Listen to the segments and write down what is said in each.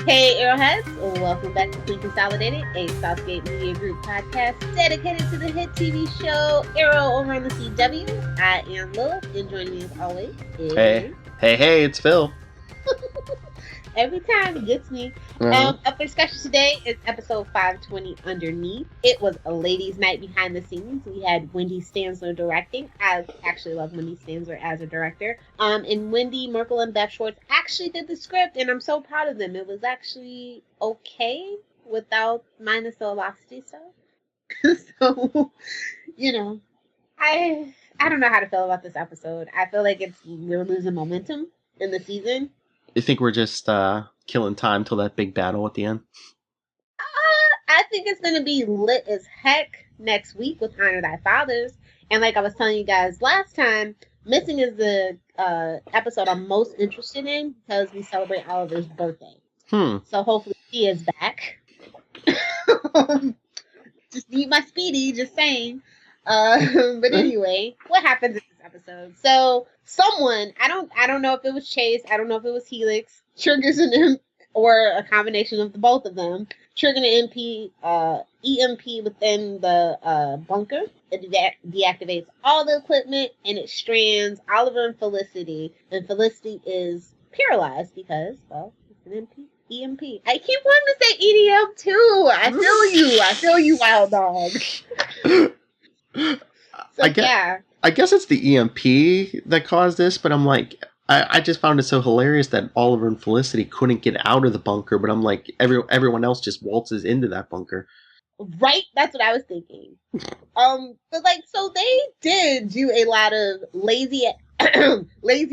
Hey Arrowheads, welcome back to Consolidated, a Southgate Media Group podcast dedicated to the hit TV show Arrow over on the CW. I am Lilith, and joining me as always is... Hey, it's Phil. Every time it gets me. Up for discussion today is episode 520, Underneath. It was a ladies' night behind the scenes. We had Wendy Stanzler directing. I actually love Wendy Stanzler as a director. And Wendy, Merkel, and Beth Schwartz actually did the script, and I'm so proud of them. It was actually okay minus the velocity stuff. So, I don't know how to feel about this episode. I feel like we're losing momentum in the season. You think we're just killing time till that big battle at the end? I think it's going to be lit as heck next week with Honor Thy Fathers. And like I was telling you guys last time, Missing is the episode I'm most interested in because we celebrate Oliver's birthday. So hopefully he is back. Just need my Speedy, just saying. But anyway, what happens in this episode? So someone, I don't know if it was Chase, I don't know if it was Helix, triggers an imp, or a combination of the both of them, triggering an EMP within the bunker. It deactivates all the equipment, and it strands Oliver and Felicity. And Felicity is paralyzed because, well, it's an EMP. I keep wanting to say EDM too. I feel you, wild dog. So, I guess it's the EMP that caused this, but I'm like, I just found it so hilarious that Oliver and Felicity couldn't get out of the bunker, but I'm like, everyone else just waltzes into that bunker. Right? That's what I was thinking. But like, so they did do a lot of lazy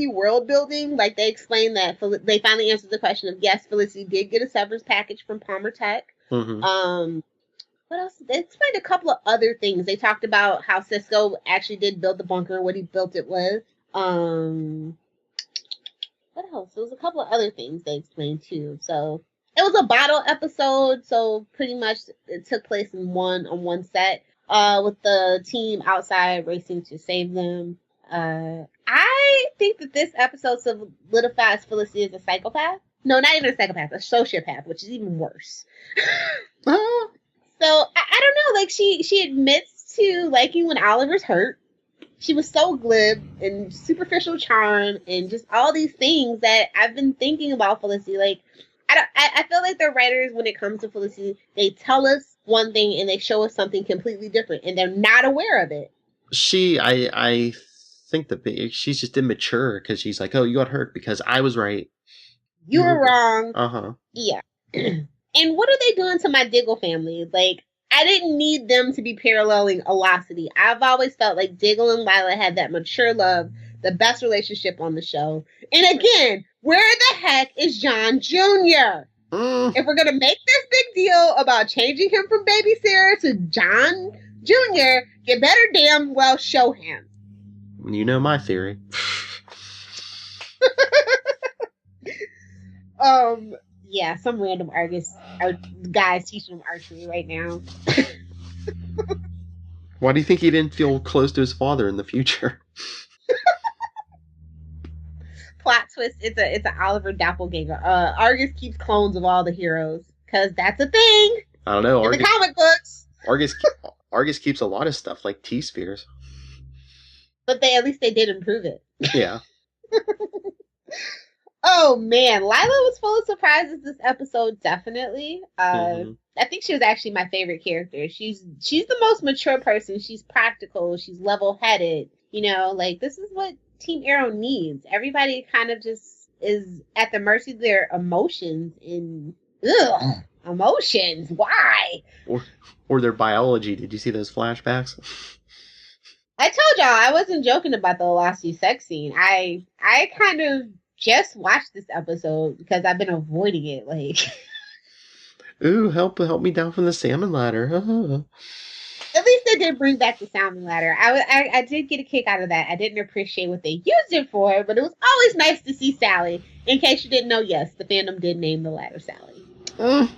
world building. Like, they explained that they finally answered the question of, yes, Felicity did get a severance package from Palmer Tech. Mm-hmm. What else? They explained a couple of other things. They talked about how Cisco actually did build the bunker, what he built it with. What else? There was a couple of other things they explained too. So it was a bottle episode. So pretty much it took place in one set, with the team outside racing to save them. I think that this episode solidifies Felicity as a psychopath. No, not even a psychopath, a sociopath, which is even worse. So, I don't know, like, she admits to liking when Oliver's hurt. She was so glib and superficial charm and just all these things that I've been thinking about Felicity. Like, I feel like the writers, when it comes to Felicity, they tell us one thing and they show us something completely different, and they're not aware of it. I think that she's just immature because she's like, oh, you got hurt because I was right. You were wrong. Uh-huh. Yeah. And what are they doing to my Diggle family? Like, I didn't need them to be paralleling Velocity. I've always felt like Diggle and Lila had that mature love, the best relationship on the show. And again, where the heck is John Jr.? If we're going to make this big deal about changing him from Baby Sarah to John Jr., you better damn well show him. You know my theory. Yeah, some random guys teaching him archery right now. Why do you think he didn't feel close to his father in the future? Plot twist, it's an Oliver doppelganger. Argus keeps clones of all the heroes, because that's a thing. I don't know. In the comic books. Argus keeps a lot of stuff, like T-spheres. But at least they did improve it. Yeah. Oh man, Lila was full of surprises this episode, definitely. I think she was actually my favorite character. She's the most mature person. She's practical. She's level-headed. Like, this is what Team Arrow needs. Everybody kind of just is at the mercy of their emotions. Emotions. Why? Or their biology. Did you see those flashbacks? I told y'all I wasn't joking about the Velocity sex scene. I kind of just watched this episode because I've been avoiding it. Like, ooh, help me down from the salmon ladder. At least they did bring back the salmon ladder. I did get a kick out of that. I didn't appreciate what they used it for, but it was always nice to see Sally. In case you didn't know, yes, the fandom did name the ladder Sally. And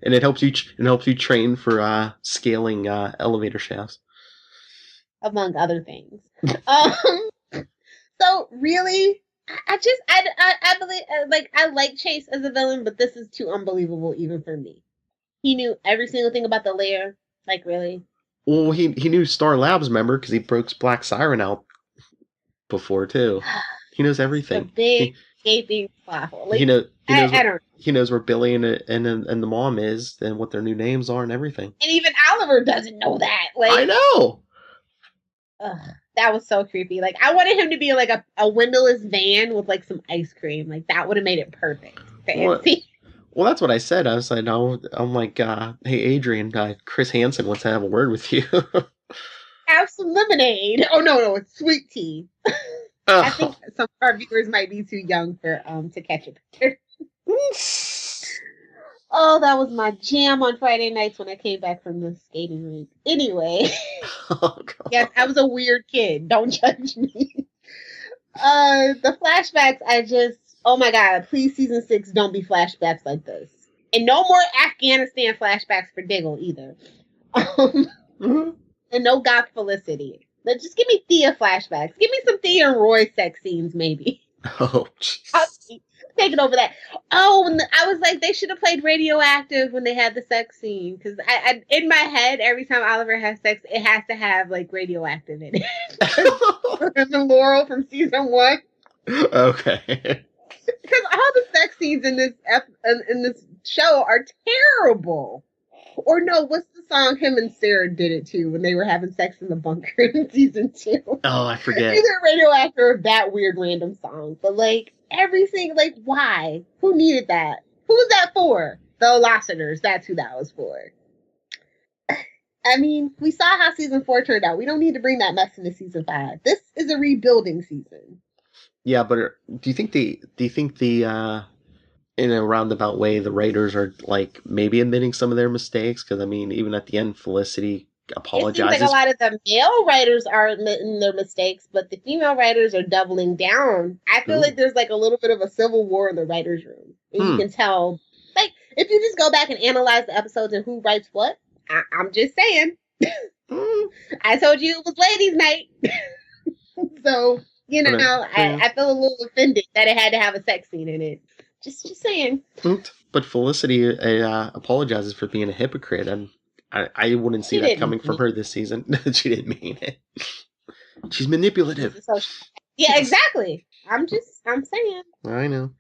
it helps you train for scaling elevator shafts, among other things. So really, I believe, like, I like Chase as a villain, but this is too unbelievable even for me. He knew every single thing about the lair. Like, really? Well, he knew Star Labs, remember, because he broke Black Siren out before too. He knows The everything. big gaping plot hole. Like, He knows I don't. he knows where Billy and the mom is and what their new names are and everything. And even Oliver doesn't know that. I Like, know. that was so creepy. Like, I wanted him to be like a windowless van with like some ice cream. Like, that would have made it perfect. Fancy. Well, that's what I said. I was like, no, I'm like, hey, Adrian, Chris Hansen wants to have a word with you. Have some lemonade. Oh no, it's sweet tea. I think some of our viewers might be too young for to catch a picture. Oh, that was my jam on Friday nights when I came back from the skating rink. Anyway, yes, I was a weird kid. Don't judge me. The flashbacks, oh my god, please season 6 don't be flashbacks like this. And no more Afghanistan flashbacks for Diggle either. And no Goth Felicity. But just give me Thea flashbacks. Give me some Thea and Roy sex scenes, maybe. Oh, I'll take it over that. Oh, and I was like, they should have played Radioactive when they had the sex scene. Because I in my head, every time Oliver has sex, it has to have like Radioactive in it. The Laurel from season 1. Okay. Because all the sex scenes in this show are terrible. Or no, what's the song him and Sarah did it to when they were having sex in the bunker in season 2? Oh, I forget. Either Radioactive or that weird random song. But like everything, like why? Who needed that? Who was that for? The Velocitors. That's who that was for. I mean, we saw how season 4 turned out. We don't need to bring that mess into season 5. This is a rebuilding season. Yeah, but do you think the in a roundabout way, the writers are like maybe admitting some of their mistakes? Because I mean, even at the end, Felicity apologizes. It seems like a lot of the male writers are admitting their mistakes, but the female writers are doubling down. I feel like there's like a little bit of a civil war in the writers' room. And you can tell, like, if you just go back and analyze the episodes and who writes what, I'm just saying. I told you it was ladies' night. So, you know, I feel a little offended that it had to have a sex scene in it. Just saying. But Felicity apologizes for being a hypocrite, and I wouldn't see that coming from her this season. She didn't mean it. She's manipulative. Yeah, exactly. I'm saying. I know.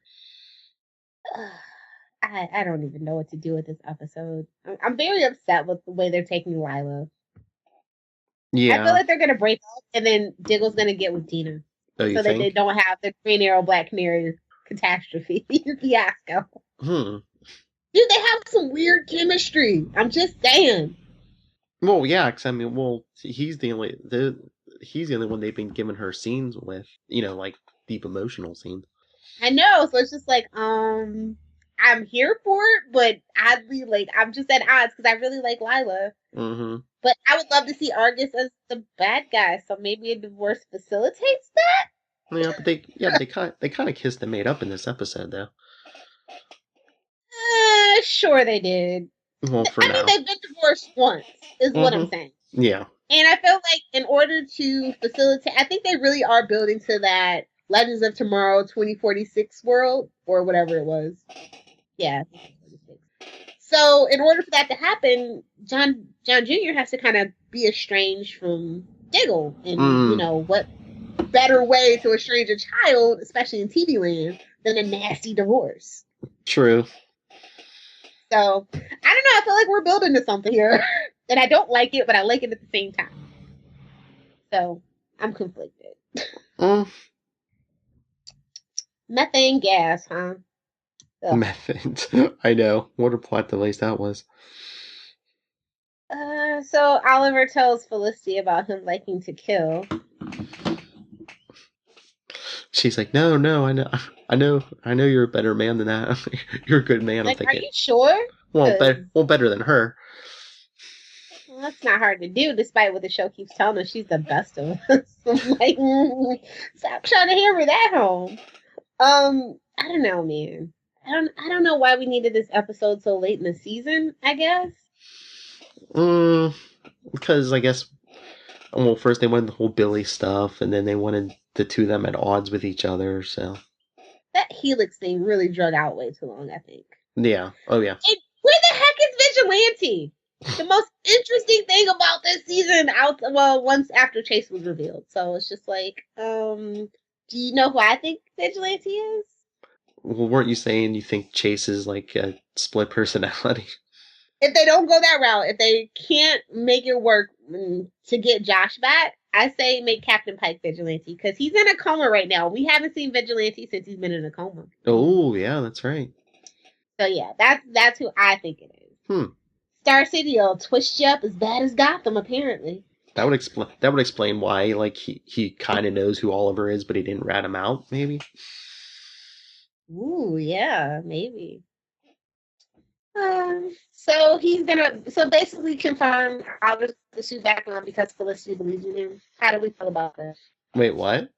I don't even know what to do with this episode. I'm very upset with the way they're taking Lila. Yeah. I feel like they're going to break up, and then Diggle's going to get with Dina. So that they don't have the Green Arrow, Black Canary catastrophe fiasco. Dude, they have some weird chemistry. I'm just saying. Well, yeah, because I mean, he's the only one they've been giving her scenes with, you know, like deep emotional scenes. I know, so it's just like, I'm here for it, but oddly, like, I'm just at odds because I really like Lila. Mm-hmm. But I would love to see Argus as the bad guy, so maybe a divorce facilitates that. Yeah, but they kind of kissed and made up in this episode, though. Sure they did. Well, I mean, they've been divorced once, is what I'm saying. Yeah. And I feel like in order to facilitate, I think they really are building to that Legends of Tomorrow 2046 world, or whatever it was. Yeah. So in order for that to happen, John Jr. has to kind of be estranged from Diggle. And, you know, what better way to estrange a child, especially in TV land, than a nasty divorce. True. So, I don't know. I feel like we're building to something here. And I don't like it, but I like it at the same time. So, I'm conflicted. Methane gas, huh? Ugh. Methane. I know. What a plot device that was. So Oliver tells Felicity about him liking to kill. She's like, no, I know you're a better man than that. You're a good man. Like, I'm thinking, are you sure? Well, better than her. Well, that's not hard to do, despite what the show keeps telling us. She's the best of us. I'm like, stop trying to hammer that home. I don't know, man. I don't know why we needed this episode so late in the season, I guess. Because I guess, well, first they wanted the whole Billy stuff, and then they wanted the two of them at odds with each other. So That Helix thing really drug out way too long, I think. yeah, oh yeah. And where the heck is Vigilante? The most interesting thing about this season, once after Chase was revealed. So it's just like, do you know who I think Vigilante is? Well, weren't you saying you think Chase is like a split personality? If they don't go that route, if they can't make it work to get Josh back, I say make Captain Pike Vigilante because he's in a coma right now. We haven't seen Vigilante since he's been in a coma. Oh yeah, that's right. So yeah, that's who I think it is. Star City will twist you up as bad as Gotham, apparently. That would explain why like he kind of knows who Oliver is, but he didn't rat him out. Maybe. Ooh, yeah, maybe. So he's gonna basically confirm Oliver's the suit back on because Felicity believes in him. How do we feel about this? Wait, what?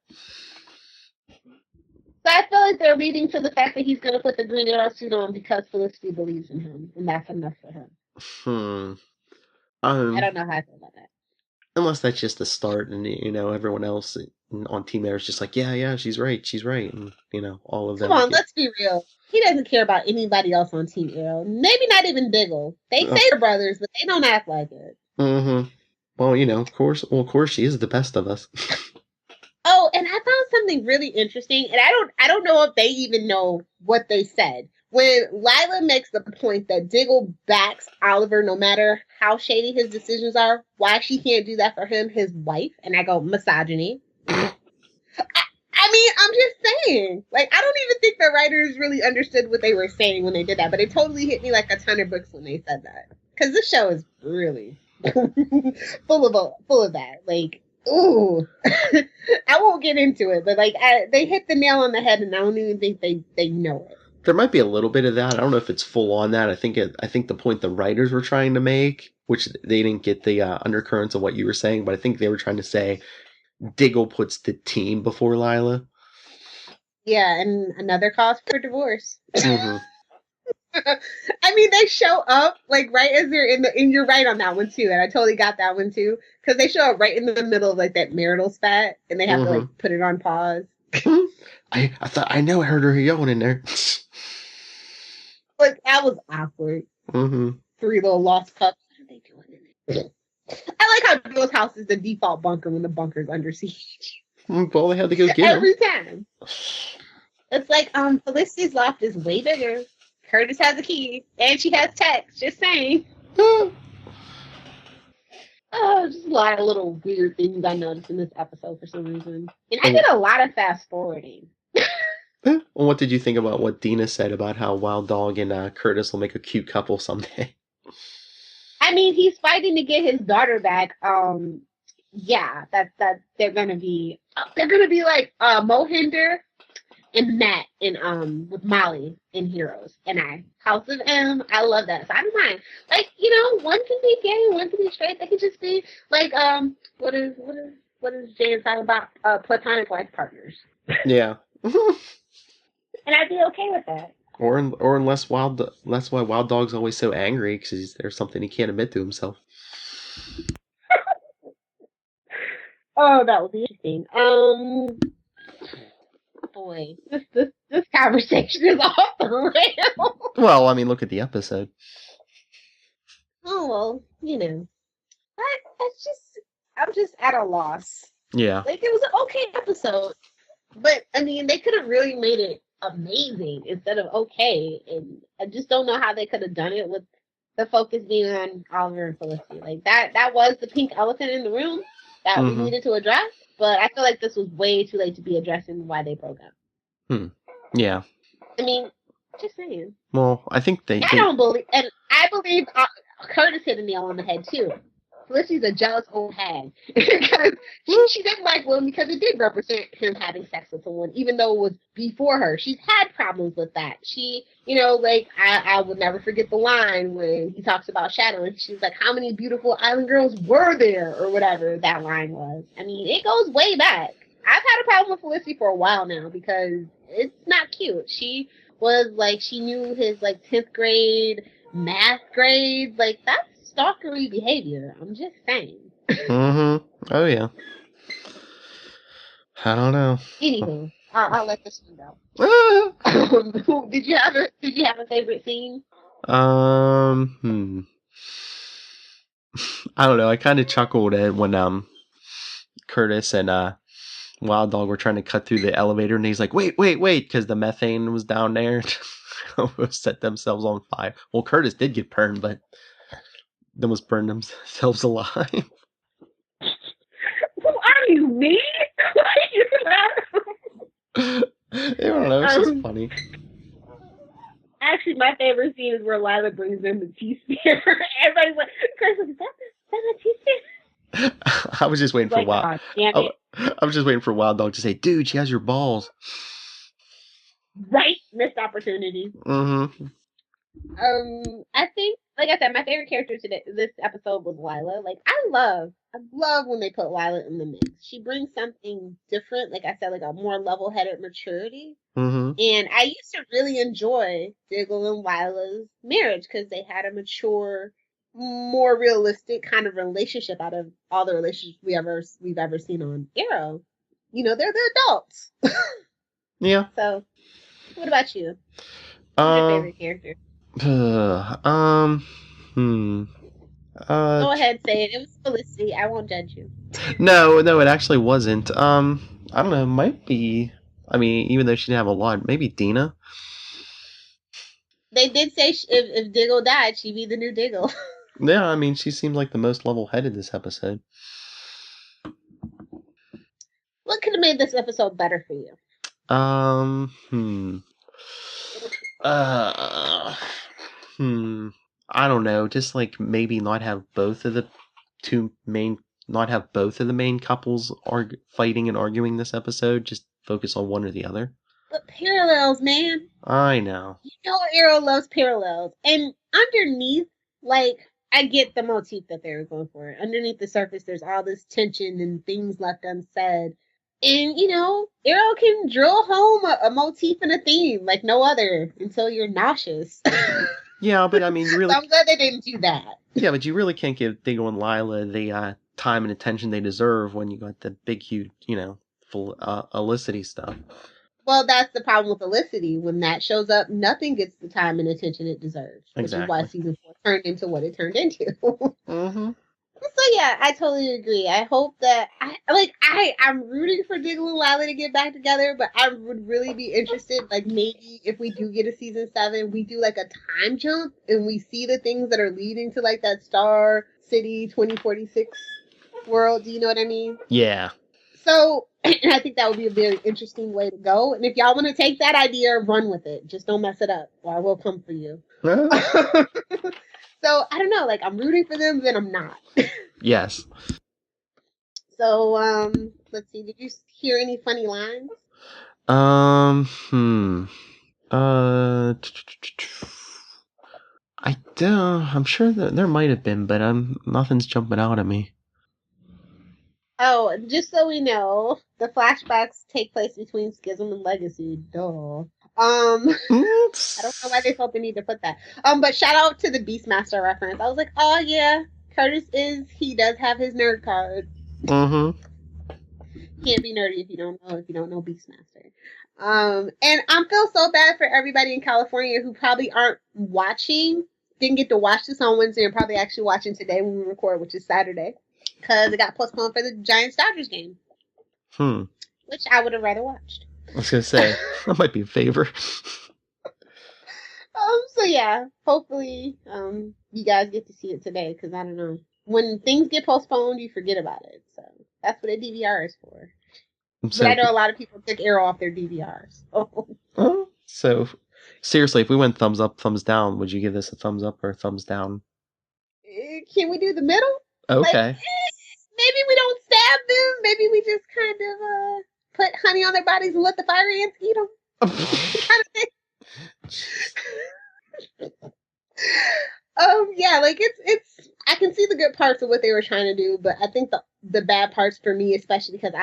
So I feel like they're leading to the fact that he's going to put the Green Arrow suit on because Felicity believes in him, and that's enough for him. I don't know how I feel about that. Unless that's just the start, and everyone else on Team Arrow is just like, yeah, she's right, and all of them. Come on, let's be real. He doesn't care about anybody else on Team Arrow. Maybe not even Diggle. They say they're brothers, but they don't act like it. Mm-hmm. Well, of course, she is the best of us. Oh, and I found something really interesting, and I don't know if they even know what they said. When Lila makes the point that Diggle backs Oliver no matter how shady his decisions are, why she can't do that for him, his wife, and I go, misogyny. I mean, I'm just saying. Like, I don't even think the writers really understood what they were saying when they did that, but it totally hit me like a ton of bricks when they said that. Because this show is really full of that. Like, ooh. I won't get into it, but like they hit the nail on the head, and I don't even think they know it. There might be a little bit of that. I don't know if it's full on that. I think the point the writers were trying to make, which they didn't get the undercurrents of what you were saying, but I think they were trying to say Diggle puts the team before Lila. Yeah, and another cause for divorce. Mm-hmm. I mean, they show up like right as they're and you're right on that one too, and I totally got that one too, because they show up right in the middle of like that marital spat, and they have to like put it on pause. I thought I know I heard her yelling in there. Like that was awkward. Mm-hmm. Three little lost pups. What are they doing in there? I like how Bill's house is the default bunker when the bunker's under siege. Well, they had to go get every time. It's like Felicity's loft is way bigger. Curtis has a key, and she has text. Just saying. Just a lot of little weird things I noticed in this episode for some reason. And I did a lot of fast forwarding. Well, what did you think about what Dina said about how Wild Dog and Curtis will make a cute couple someday? I mean, he's fighting to get his daughter back. Yeah, that they're gonna be like Mohinder and Matt in with Molly in Heroes and House of M. I love that. So I don't mind. Like, one can be gay, one can be straight. They could just be like what is Jane talking about? Platonic life partners. Yeah. And I'd be okay with that. Or unless that's why Wild Dog's always so angry, because there's something he can't admit to himself. Oh, that would be interesting. Boy, this conversation is off the rails. Well, I mean, look at the episode. Oh well, I'm just at a loss. Yeah. Like, it was an okay episode, but I mean, they could have really made it amazing instead of okay, and I just don't know how they could have done it with the focus being on Oliver and Felicity. Like that was the pink elephant in the room that we needed to address, but I feel like this was way too late to be addressing why they broke up. Yeah. I mean, just saying. Well, I think I believe Curtis hit a nail on the head too. Felicity's a jealous old hag because she didn't like William because it did represent him having sex with someone, even though it was before her. She's had problems with that. She, I would never forget the line when he talks about Shadow, and she's like, "How many beautiful island girls were there?" or whatever that line was. I mean, it goes way back. I've had a problem with Felicity for a while now because it's not cute. She was like, she knew his 10th grade math grades. Like, that's stalkery behavior. I'm just saying. Oh yeah. I don't know. Anywho, I'll let this one go. Did you have a favorite scene? I don't know. I kind of chuckled at when Curtis and Wild Dog were trying to cut through the elevator, and he's like, "Wait, because the methane was down there." Almost set themselves on fire. Well, Curtis did get burned, but they almost burned themselves alive. Who are you, me? I don't know. It's just funny. Actually, my favorite scene is where Lila brings in the tea spear. Everybody's like, Chris, is that a tea spear? I was just waiting for Wild. I was just waiting for Wild Dog to say, "Dude, she has your balls." Right, missed opportunity. Mm-hmm. I think, like I said, my favorite character this episode was Lila. Like, I love when they put Lila in the mix. She brings something different. Like I said, like a more level-headed maturity. Mm-hmm. And I used to really enjoy Diggle and Lila's marriage because they had a mature, more realistic kind of relationship out of all the relationships we've ever seen on Arrow. You know, they're the adults. Yeah. So, what about you? Who's your favorite character? Go ahead, say it. It was Felicity. I won't judge you. No, it actually wasn't. I don't know. It might be. I mean, even though she didn't have a lot, maybe Dina. They did say if Diggle died, she'd be the new Diggle. Yeah, I mean, she seemed like the most level-headed this episode. What could have made this episode better for you? I don't know. Just like maybe not have both of the main couples fighting and arguing this episode. Just focus on one or the other. But parallels, man. I know. You know Arrow loves parallels. And underneath, like, I get the motif that they were going for. Underneath the surface, there's all this tension and things left unsaid. And, you know, Arrow can drill home a motif and a theme like no other until you're nauseous. Yeah, but I mean, you really... So I'm glad they didn't do that. Yeah, but you really can't give Diggle and Lila the time and attention they deserve when you got the big, huge, full Felicity stuff. Well, that's the problem with Felicity. When that shows up, nothing gets the time and attention it deserves. Exactly. Which is why season 4 turned into what it turned into. Mm-hmm. So yeah, I totally agree. I hope that I'm rooting for Diggle and Lila to get back together, but I would really be interested, like maybe if we do get a season 7, we do like a time jump and we see the things that are leading to like that Star City 2046 world. Do you know what I mean? Yeah. So I think that would be a very interesting way to go. And if y'all want to take that idea, run with it. Just don't mess it up, or I will come for you. So, I don't know, like, I'm rooting for them, then I'm not. Yes. So, let's see, did you hear any funny lines? I don't, I'm sure that there might have been, but nothing's jumping out at me. Oh, just so we know, the flashbacks take place between Schism and Legacy. Duh. I don't know why they felt the need to put that. But shout out to the Beastmaster reference. I was like, oh yeah, he does have his nerd card. Mm-hmm. Can't be nerdy if you don't know Beastmaster. And I feel so bad for everybody in California who probably didn't get to watch this on Wednesday and probably actually watching today when we record, which is Saturday, because it got postponed for the Giants-Dodgers game. Which I would have rather watched. I was going to say, that might be a favor. So yeah, hopefully, you guys get to see it today, because I don't know. When things get postponed, you forget about it. So that's what a DVR is for. But I know a lot of people took Arrow off their DVRs. So, seriously, if we went thumbs up, thumbs down, would you give this a thumbs up or a thumbs down? Can we do the middle? Okay. Like, maybe we don't stab them. Maybe we just kind of put honey on their bodies and let the fire ants eat them. Yeah, like it's. I can see the good parts of what they were trying to do, but I think the bad parts for me, especially because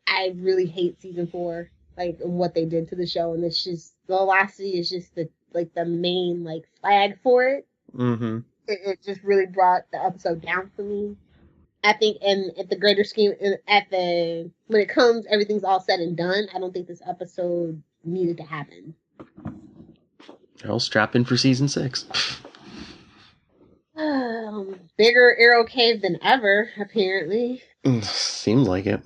I really hate season 4, like what they did to the show, and it's just Velocity is just the main flag for it. Mm-hmm. It just really brought the episode down for me. I think, and at the greater scheme, when it comes, everything's all said and done. I don't think this episode needed to happen. They're all strapped in for season 6. Bigger Arrow Cave than ever, apparently. Seems like it.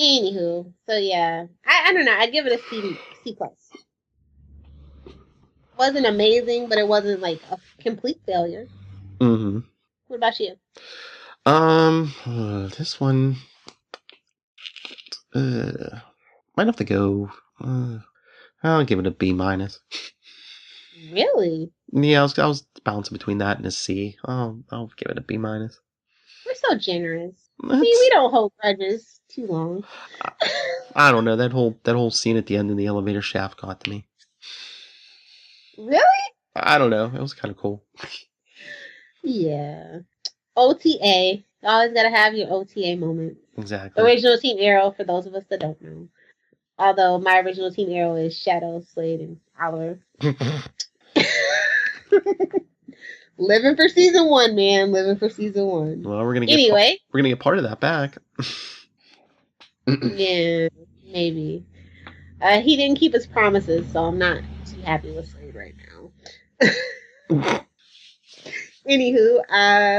Anywho, so yeah, I don't know. I give it a C plus. Wasn't amazing, but it wasn't like a complete failure. Mm-hmm. What about you? This one might have to go. I'll give it a B minus. Really? Yeah, I was bouncing between that and a C. I'll give it a B minus. We're so generous. See, we don't hold grudges too long. I don't know, that whole scene at the end in the elevator shaft got to me. Really? I don't know. It was kind of cool. Yeah. OTA. You always gotta have your OTA moment. Exactly. Original Team Arrow, for those of us that don't know. Although my original Team Arrow is Shadow, Slade, and Oliver. Living for season 1, man. Living for season 1. Well, we're gonna get part of that back. Yeah, maybe. He didn't keep his promises, so I'm not too happy with Slade right now. Anywho,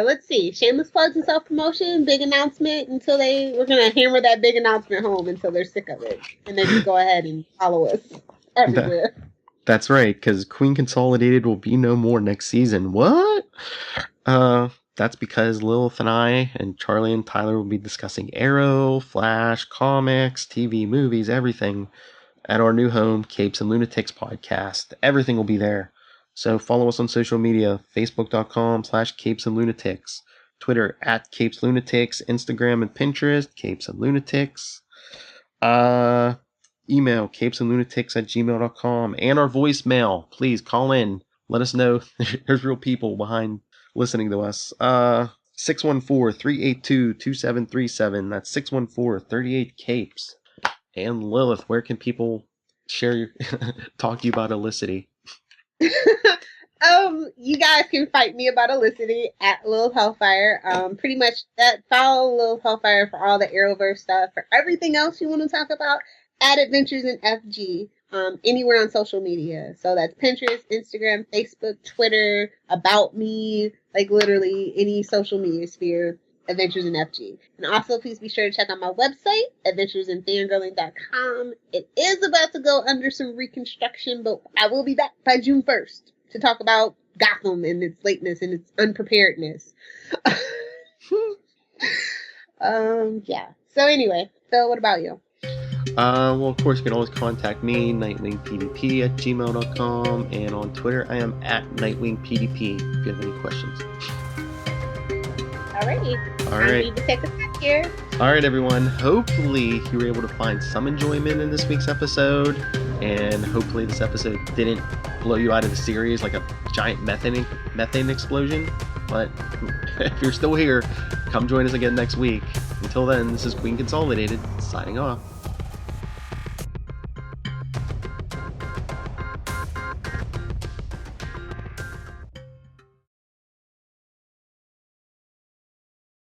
let's see. Shameless plugs and self-promotion, big announcement we're going to hammer that big announcement home until they're sick of it. And then just go ahead and follow us everywhere. That's right, because Queen Consolidated will be no more next season. What? That's because Lilith and I and Charlie and Tyler will be discussing Arrow, Flash, comics, TV, movies, everything at our new home, Capes and Lunatics podcast. Everything will be there. So follow us on social media, facebook.com/Capes and Lunatics, Twitter @Capes Lunatics, Instagram and Pinterest, Capes and Lunatics, email capesandlunatics@gmail.com, and our voicemail. Please call in. Let us know there's real people behind listening to us. 614-382-2737. That's 614-38-CAPES. And Lilith, where can people talk to you about Elicity? You guys can fight me about Elicity at Lilith Hellfire. Pretty much follow Lilith Hellfire for all the Arrowverse stuff. For everything else you want to talk about, at Adventures in FG. Anywhere on social media. So that's Pinterest, Instagram, Facebook, Twitter, About Me, like literally any social media sphere, Adventures in FG. And also, please be sure to check out my website, adventuresinfangirling.com. It is about to go under some reconstruction, but I will be back by June 1st to talk about Gotham and its lateness and its unpreparedness. Yeah. So anyway, Phil, what about you? Well, of course, you can always contact me, nightwingpdp@gmail.com, and on Twitter, I am @nightwingpdp if you have any questions. Alrighty. All right. I need to take a sec here. All right, everyone. Hopefully, you were able to find some enjoyment in this week's episode, and hopefully, this episode didn't blow you out of the series like a giant methane explosion. But if you're still here, come join us again next week. Until then, this is Queen Consolidated, signing off.